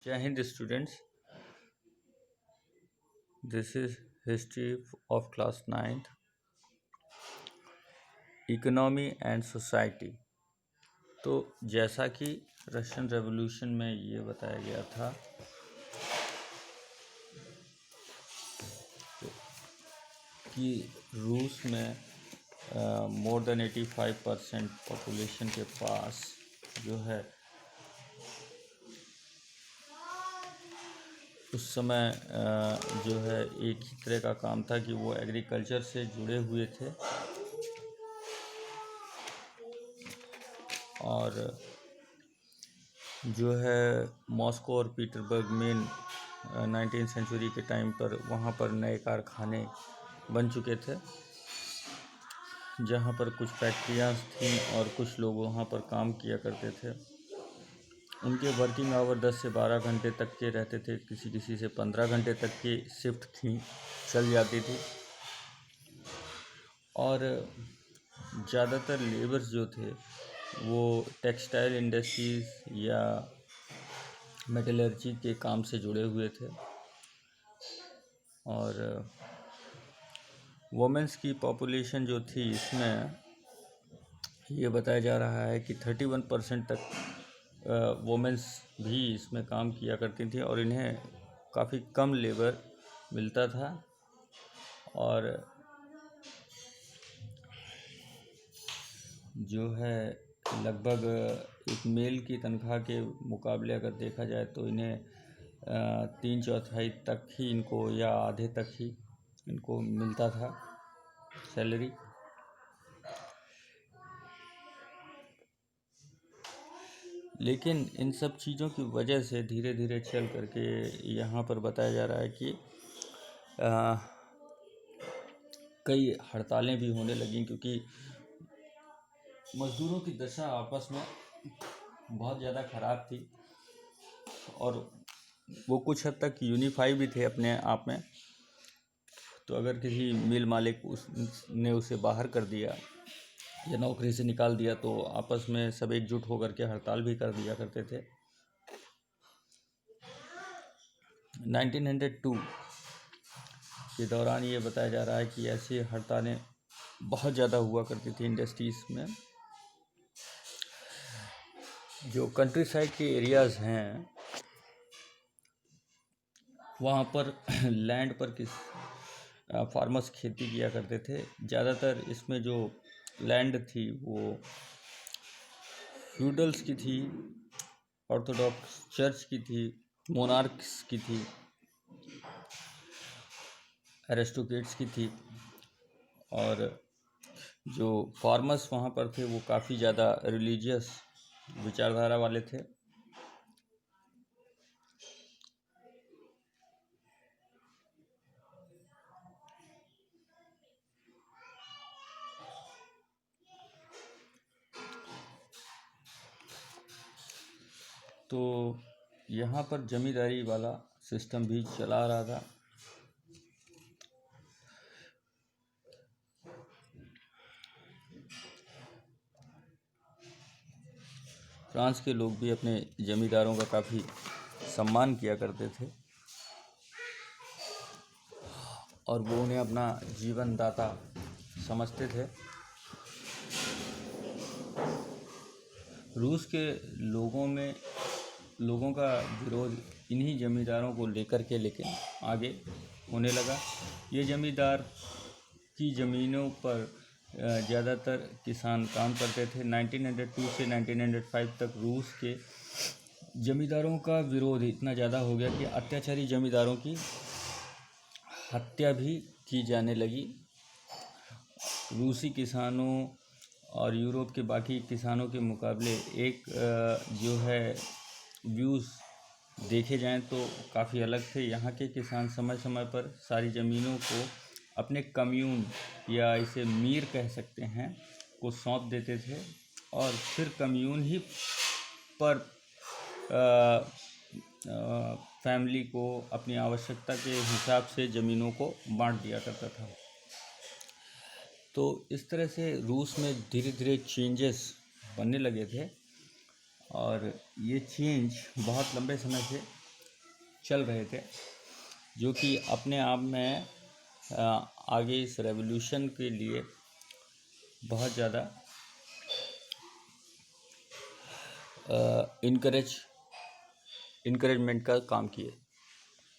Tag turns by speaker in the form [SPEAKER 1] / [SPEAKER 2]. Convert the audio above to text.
[SPEAKER 1] जय Hind students, this is history of class 9th, economy and society. तो जैसा कि रशियन रेवोल्यूशन में ये बताया गया था कि रूस में मोर देन 85% पॉपुलेशन के पास जो है उस समय जो है एक ही तरह का काम था कि वो एग्रीकल्चर से जुड़े हुए थे और जो है मॉस्को और पीटरबर्ग में 19वीं सेंचुरी के टाइम पर वहाँ पर नए कारखाने बन चुके थे जहाँ पर कुछ फैक्ट्रियाँ थीं और कुछ लोग वहाँ पर काम किया करते थे। उनके वर्किंग आवर 10 से 12 घंटे तक के रहते थे, किसी किसी से 15 घंटे तक की शिफ्ट थी चल जाती थी और ज़्यादातर लेबर्स जो थे वो टेक्सटाइल इंडस्ट्रीज़ या मेटलर्जी के काम से जुड़े हुए थे और वुमेंस की पॉपुलेशन जो थी इसमें ये बताया जा रहा है कि 31% तक वुमेंस भी इसमें काम किया करती थी और इन्हें काफ़ी कम लेबर मिलता था और जो है लगभग एक मेल की तनख्वाह के मुकाबले अगर देखा जाए तो इन्हें 3/4 तक ही इनको या आधे तक ही इनको मिलता था सैलरी। लेकिन इन सब चीज़ों की वजह से धीरे धीरे चल करके यहाँ पर बताया जा रहा है कि कई हड़तालें भी होने लगीं क्योंकि मज़दूरों की दशा आपस में बहुत ज़्यादा ख़राब थी और वो कुछ हद तक यूनिफाई भी थे अपने आप में। तो अगर किसी मिल मालिक ने उसे बाहर कर दिया या नौकरी से निकाल दिया तो आपस में सब एकजुट होकर के हड़ताल भी कर दिया करते थे। 1902 के दौरान ये बताया जा रहा है कि ऐसी हड़तालें बहुत ज़्यादा हुआ करती थी इंडस्ट्रीज़ में। जो कंट्री साइड के एरियाज़ हैं वहाँ पर लैंड पर फार्मर्स खेती किया करते थे। ज़्यादातर इसमें जो लैंड थी वो फ्यूडल्स की थी, ऑर्थोडॉक्स चर्च की थी, मोनार्क्स की थी, एरिस्टोक्रेट्स की थी और जो फार्मर्स वहाँ पर थे वो काफ़ी ज़्यादा रिलीजियस विचारधारा वाले थे। तो यहाँ पर जमींदारी वाला सिस्टम भी चला रहा था। फ्रांस के लोग भी अपने जमींदारों का काफ़ी सम्मान किया करते थे और वो उन्हें अपना जीवन दाता समझते थे। रूस के लोगों का विरोध इन्हीं जमींदारों को लेकर के लेकिन आगे होने लगा। ये जमींदार की ज़मीनों पर ज़्यादातर किसान काम करते थे। 1902 से 1905 तक रूस के जमींदारों का विरोध इतना ज़्यादा हो गया कि अत्याचारी जमींदारों की हत्या भी की जाने लगी। रूसी किसानों और यूरोप के बाकी किसानों के मुकाबले एक जो है व्यूज़ देखे जाएं तो काफ़ी अलग थे। यहाँ के किसान समय समय पर सारी ज़मीनों को अपने कम्यून या इसे मीर कह सकते हैं को सौंप देते थे और फिर कम्यून ही पर फैमिली को अपनी आवश्यकता के हिसाब से ज़मीनों को बांट दिया करता था। तो इस तरह से रूस में धीरे धीरे चेंजेस बनने लगे थे और ये चेंज बहुत लंबे समय से चल रहे थे, जो कि अपने आप में आगे इस रेवोल्यूशन के लिए बहुत ज़्यादा इनकरेजमेंट का काम किए।